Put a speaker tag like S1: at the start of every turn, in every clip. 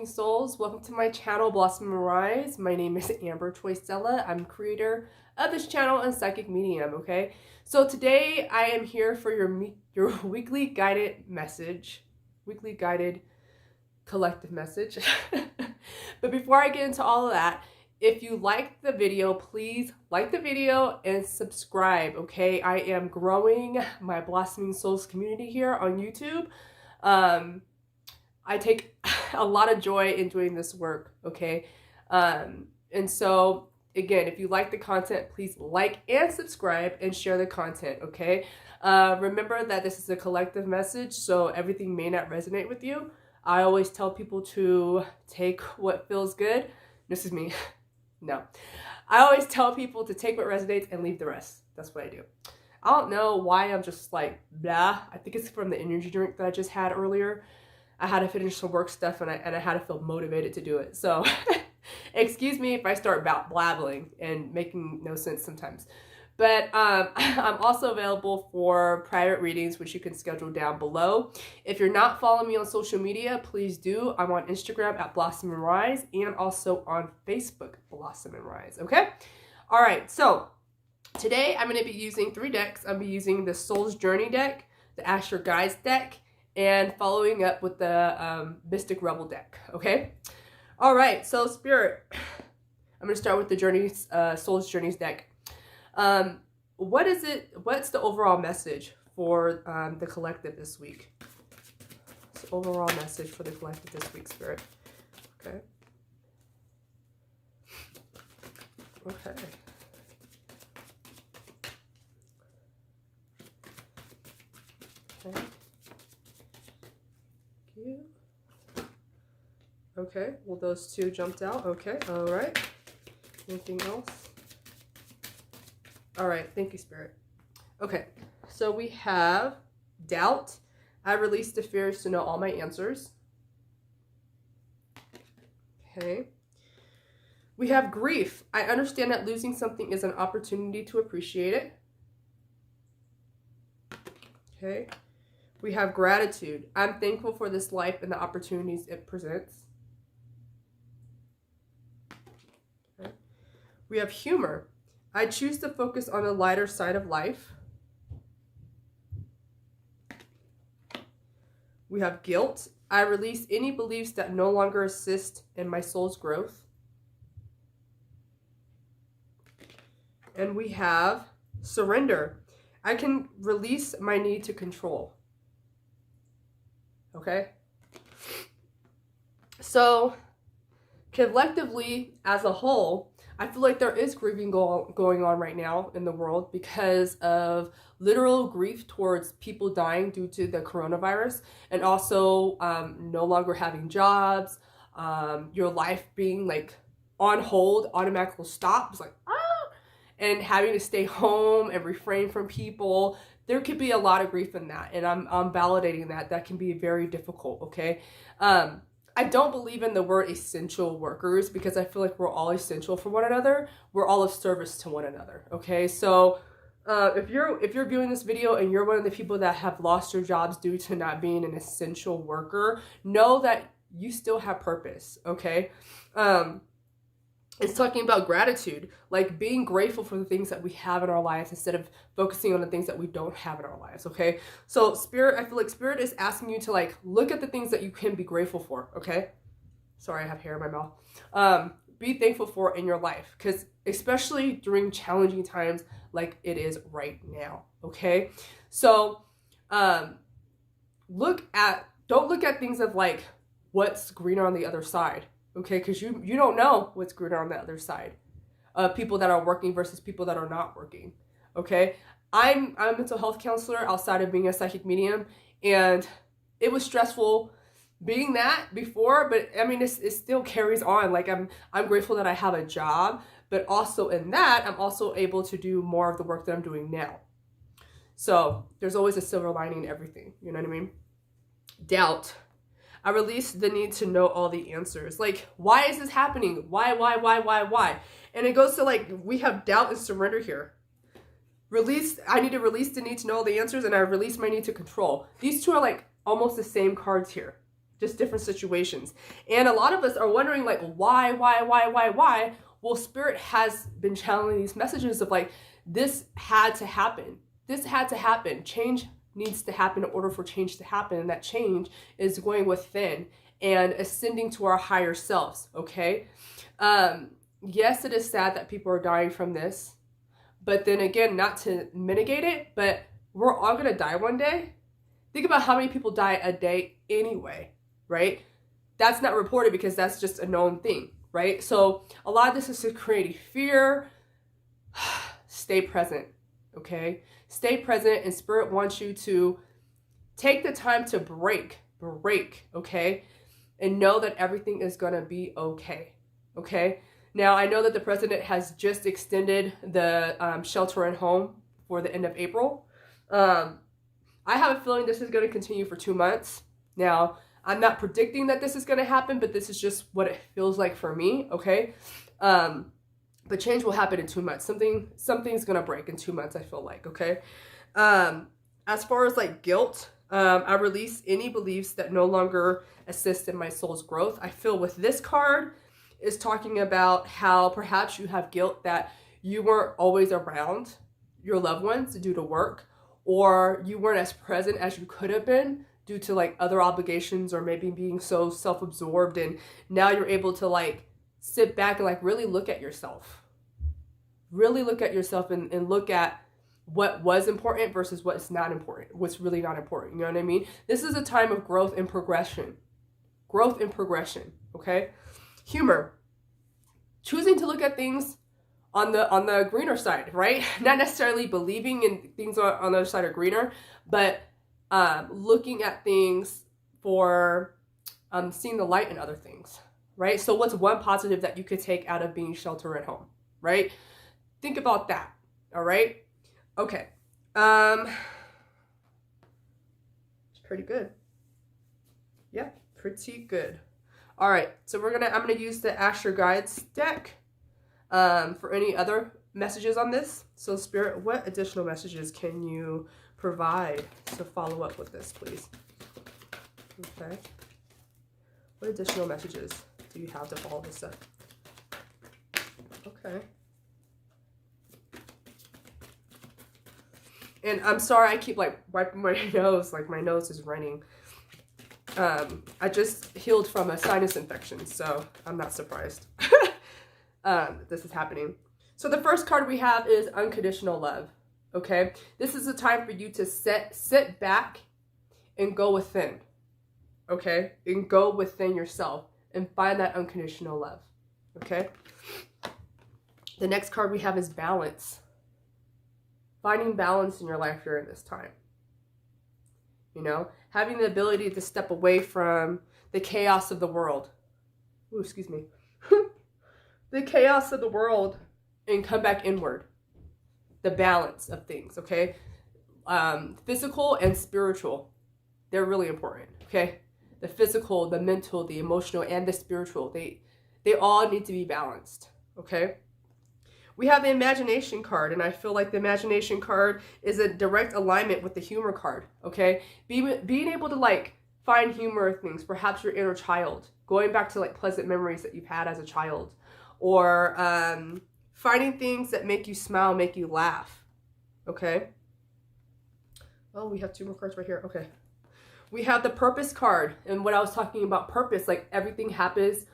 S1: souls. Welcome to my channel, Blossom and Rise. My name is Amber Choisella. I'm creator of this channel and psychic medium, okay? So today I am here for your weekly guided message, weekly guided collective message. But before I get into all of that, if you liked the video, please like the video and subscribe, okay? I am growing my Blossoming Souls community here on YouTube. I take a lot of joy in doing this work, okay? And so, again, if you like the content, please like and subscribe and share the content, okay? Remember that this is a collective message, so everything may not resonate with you. I always tell people to take what feels good. This is me. No. I always tell people to take what resonates and leave the rest. That's what I do. I don't know why I'm just like, blah. I think it's from the energy drink that I just had earlier. I had to finish some work stuff and I had to feel motivated to do it. So excuse me if I start blabbling and making no sense sometimes. But I'm also available for private readings, which you can schedule down below. If you're not following me on social media, please do. I'm on Instagram at Blossom and Rise and also on Facebook, Blossom and Rise, okay? All right, so today I'm going to be using 3 decks. I'm going to be using the Soulless Journey deck, the Ask Your Guides deck, and following up with the Mystic Rebel deck, okay? All right, so Spirit, I'm going to start with the Soulless Journeys deck. What's the overall message for the collective this week? What's the overall message for the collective this week, Spirit? Okay. Okay. Okay. You. Okay, well those 2 jumped out. Okay, all right. Anything else? All right, thank you, Spirit. Okay, so we have doubt. I release the fears to know all my answers. Okay. We have grief. I understand that losing something is an opportunity to appreciate it. Okay. We have gratitude. I'm thankful for this life and the opportunities it presents. Okay. We have humor. I choose to focus on the lighter side of life. We have guilt. I release any beliefs that no longer assist in my soul's growth. And we have surrender. I can release my need to control. Okay? So, collectively, as a whole, I feel like there is grieving going on right now in the world because of literal grief towards people dying due to the coronavirus, and also no longer having jobs, your life being like on hold, automatically stops, like, and having to stay home and refrain from people. There could be a lot of grief in that, and I'm validating that. That can be very difficult, okay? I don't believe in the word essential workers because I feel like we're all essential for one another. We're all of service to one another, okay? So if you're viewing this video and you're one of the people that have lost your jobs due to not being an essential worker, know that you still have purpose, okay? It's talking about gratitude, like being grateful for the things that we have in our lives instead of focusing on the things that we don't have in our lives, okay? So Spirit, I feel like Spirit is asking you to like look at the things that you can be grateful for, okay? Sorry, I have hair in my mouth. Be thankful for in your life, because especially during challenging times like it is right now, okay? So don't look at things of like what's greener on the other side. Okay, because you don't know what's greener on the other side. People that are working versus people that are not working. Okay, I'm a mental health counselor outside of being a psychic medium, and it was stressful being that before, but I mean it still carries on. Like I'm grateful that I have a job, but also in that I'm also able to do more of the work that I'm doing now. So there's always a silver lining in everything. You know what I mean? Doubt. I release the need to know all the answers. Like, why is this happening? Why? And it goes to like, we have doubt and surrender here. I need to release the need to know all the answers, and I release my need to control. These 2 are like almost the same cards here. just different situations. And a lot of us are wondering like, why? Well, Spirit has been channeling these messages of like, this had to happen. This had to happen. Change needs to happen in order for change to happen. And that change is going within and ascending to our higher selves, okay? Yes, it is sad that people are dying from this. But then again, not to mitigate it, but we're all going to die one day. Think about how many people die a day anyway, right? That's not reported because that's just a known thing, right? So a lot of this is to create fear. Stay present, okay? Stay present, and Spirit wants you to take the time to break, okay? And know that everything is going to be okay, okay? Now, I know that the president has just extended the shelter at home for the end of April. I have a feeling this is going to continue for 2 months. Now, I'm not predicting that this is going to happen, but this is just what it feels like for me, okay? But change will happen in 2 months. Something's going to break in 2 months, I feel like, okay? As far as like guilt, I release any beliefs that no longer assist in my soul's growth. I feel with this card is talking about how perhaps you have guilt that you weren't always around your loved ones due to work, or you weren't as present as you could have been due to like other obligations, or maybe being so self-absorbed, and now you're able to like sit back and like really look at yourself. Really look at yourself and look at what was important versus what's not important, what's really not important. You know what I mean? This is a time of growth and progression. Growth and progression, okay? Humor. Choosing to look at things on the greener side, right? Not necessarily believing in things on the other side are greener, but looking at things for seeing the light in other things, right? So what's one positive that you could take out of being sheltered at home, right? Think about that, all right? Okay. It's pretty good. Yeah, pretty good. All right, so I'm gonna use the Ask Your Guides deck for any other messages on this. So Spirit, what additional messages can you provide to follow up with this, please? Okay. What additional messages do you have to follow this up? Okay. And I'm sorry, I keep like wiping my nose, like my nose is running. I just healed from a sinus infection, so I'm not surprised this is happening. So the first card we have is unconditional love, okay? This is a time for you to sit back and go within, okay? And go within yourself and find that unconditional love, okay? The next card we have is balance. Finding balance in your life during this time. You know, having the ability to step away from the chaos of the world. Ooh, excuse me. The chaos of the world and come back inward. The balance of things, okay? Physical and spiritual. They're really important, okay? The physical, the mental, the emotional, and the spiritual. They all need to be balanced, okay? We have the imagination card, and I feel like the imagination card is a direct alignment with the humor card, okay? Being able to like find humor in things, perhaps your inner child, going back to like pleasant memories that you've had as a child, or finding things that make you smile, make you laugh, okay? Oh, we have 2 more cards right here, okay. We have the purpose card, and what I was talking about purpose, like everything happens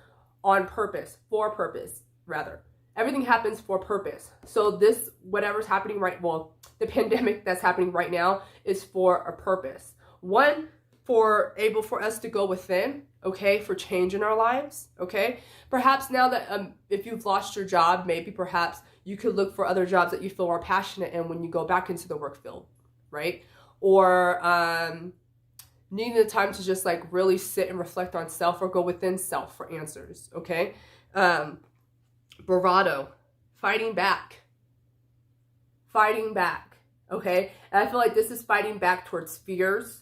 S1: on purpose, for purpose, rather. Everything happens for purpose. So this, whatever's happening well, the pandemic that's happening right now is for a purpose. One, for us to go within, okay, for change in our lives, okay? Perhaps now that if you've lost your job, maybe perhaps you could look for other jobs that you feel are passionate in when you go back into the work field, right? Or needing the time to just like really sit and reflect on self, or go within self for answers, okay? Bravado, fighting back, okay? And I feel like this is fighting back towards fears,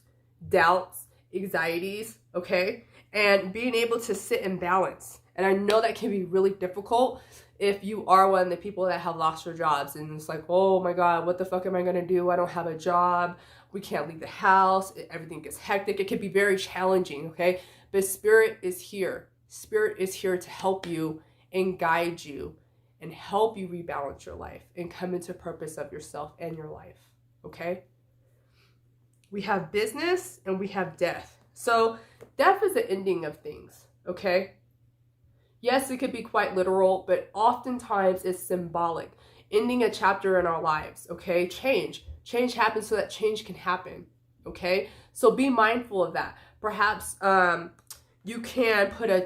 S1: doubts, anxieties, okay? And being able to sit in balance. And I know that can be really difficult if you are one of the people that have lost your jobs, and it's like, oh my God, what the fuck am I gonna do? I don't have a job. We can't leave the house. Everything gets hectic. It can be very challenging, okay? But Spirit is here. Spirit is here to help you and guide you and help you rebalance your life and come into purpose of yourself and your life. Okay? We have business and we have death. So death is the ending of things. Okay? Yes, it could be quite literal, but oftentimes it's symbolic. Ending a chapter in our lives. Okay? Change. Change happens so that change can happen. Okay? So be mindful of that. Perhaps you can put an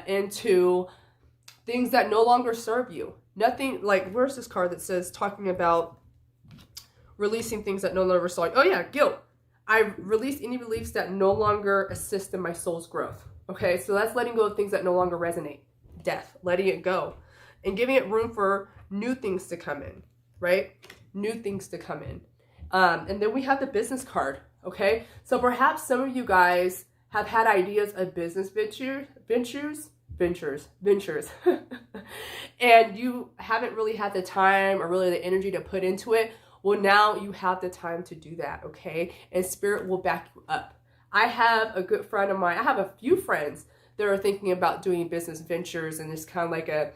S1: end to things that no longer serve you. Nothing, like, where's this card that says, talking about releasing things that no longer serve you? Oh yeah, guilt. I release any beliefs that no longer assist in my soul's growth. Okay, so that's letting go of things that no longer resonate. Death, letting it go. And giving it room for new things to come in, right? New things to come in. And then we have the business card, okay? So perhaps some of you guys have had ideas of business ventures, and you haven't really had the time or really the energy to put into it. Well, now you have the time to do that, okay? And Spirit will back you up. I have a good friend of mine. I have a few friends that are thinking about doing business ventures, and it's kind of like a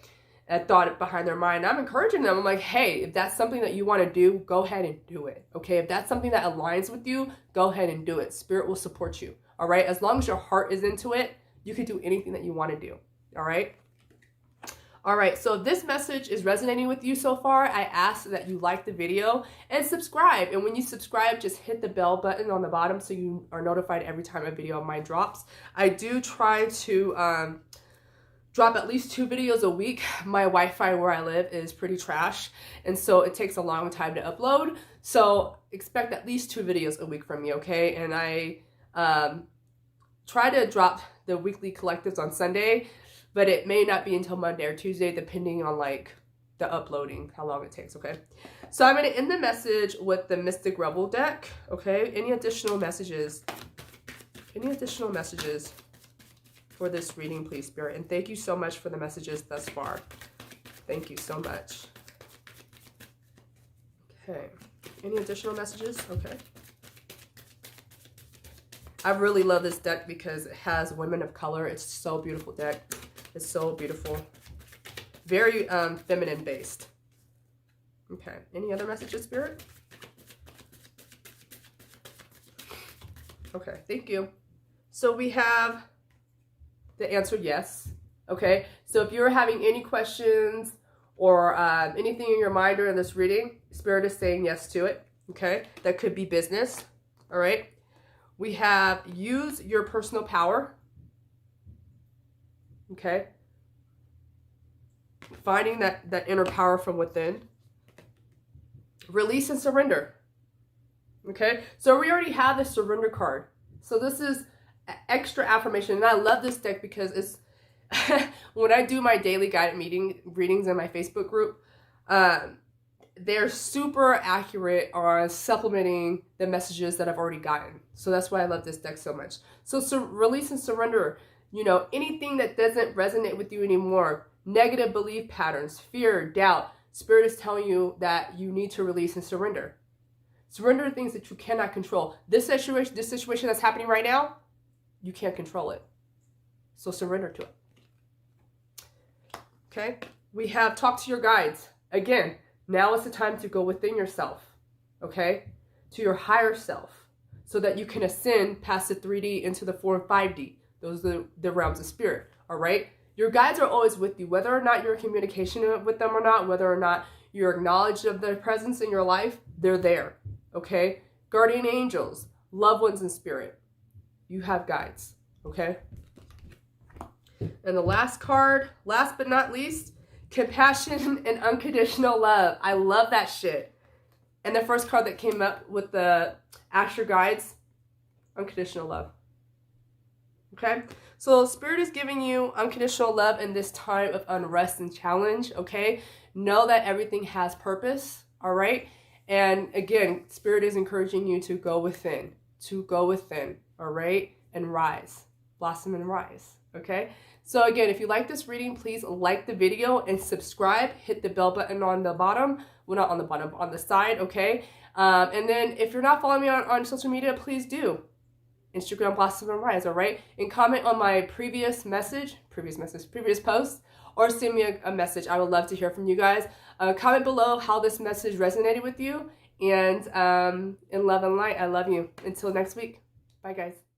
S1: thought behind their mind. I'm encouraging them. I'm like, hey, if that's something that you want to do, go ahead and do it, okay? If that's something that aligns with you, go ahead and do it. Spirit will support you, all right? As long as your heart is into it, you can do anything that you want to do, all right? All right, so if this message is resonating with you so far, I ask that you like the video and subscribe. And when you subscribe, just hit the bell button on the bottom so you are notified every time a video of mine drops. I do try to drop at least 2 videos a week. My Wi-Fi where I live is pretty trash, and so it takes a long time to upload. So expect at least 2 videos a week from me, okay? And I try to drop the weekly collectives on Sunday, but it may not be until Monday or Tuesday, depending on like the uploading, how long it takes, okay? So I'm gonna end the message with the Mystic Rebel deck, okay? Any additional messages for this reading, please, Spirit? And thank you so much for the messages thus far. Thank you so much. Okay, any additional messages? Okay. I really love this deck because it has women of color. It's so beautiful deck. It's so beautiful. Very feminine based. Okay. Any other messages, Spirit? Okay. Thank you. So we have the answer yes. Okay. So if you're having any questions or anything in your mind during this reading, Spirit is saying yes to it. Okay. That could be business. All right. We have use your personal power. Okay. Finding that inner power from within. Release and surrender. Okay. So we already have the surrender card. So this is extra affirmation. And I love this deck because it's when I do my daily guided readings in my Facebook group, they're super accurate on supplementing the messages that I've already gotten. So that's why I love this deck so much. So release and surrender, you know, anything that doesn't resonate with you anymore, negative belief patterns, fear, doubt, Spirit is telling you that you need to release and surrender. Surrender things that you cannot control. This situation that's happening right now, you can't control it. So surrender to it. Okay? We have talk to your guides. Again, now is the time to go within yourself, okay, to your higher self, so that you can ascend past the 3D into the 4 and 5D. Those are the realms of spirit, all right? Your guides are always with you, whether or not you're in communication with them or not, whether or not you're acknowledged of their presence in your life, they're there, okay? Guardian angels, loved ones in spirit, you have guides, okay? And the last card, last but not least, compassion and unconditional love. I love that shit. And the first card that came up with the Ask Your Guides, unconditional love. Okay? So Spirit is giving you unconditional love in this time of unrest and challenge, okay? Know that everything has purpose, all right? And again, Spirit is encouraging you to go within, all right? And rise, blossom and rise, okay? So again, if you like this reading, please like the video and subscribe. Hit the bell button on the bottom. Well, not on the bottom, on the side, okay? And then if you're not following me on social media, please do. Instagram Blossom and Rise, all right? And comment on my previous post, or send me a message. I would love to hear from you guys. Comment below how this message resonated with you. And in love and light, I love you. Until next week. Bye, guys.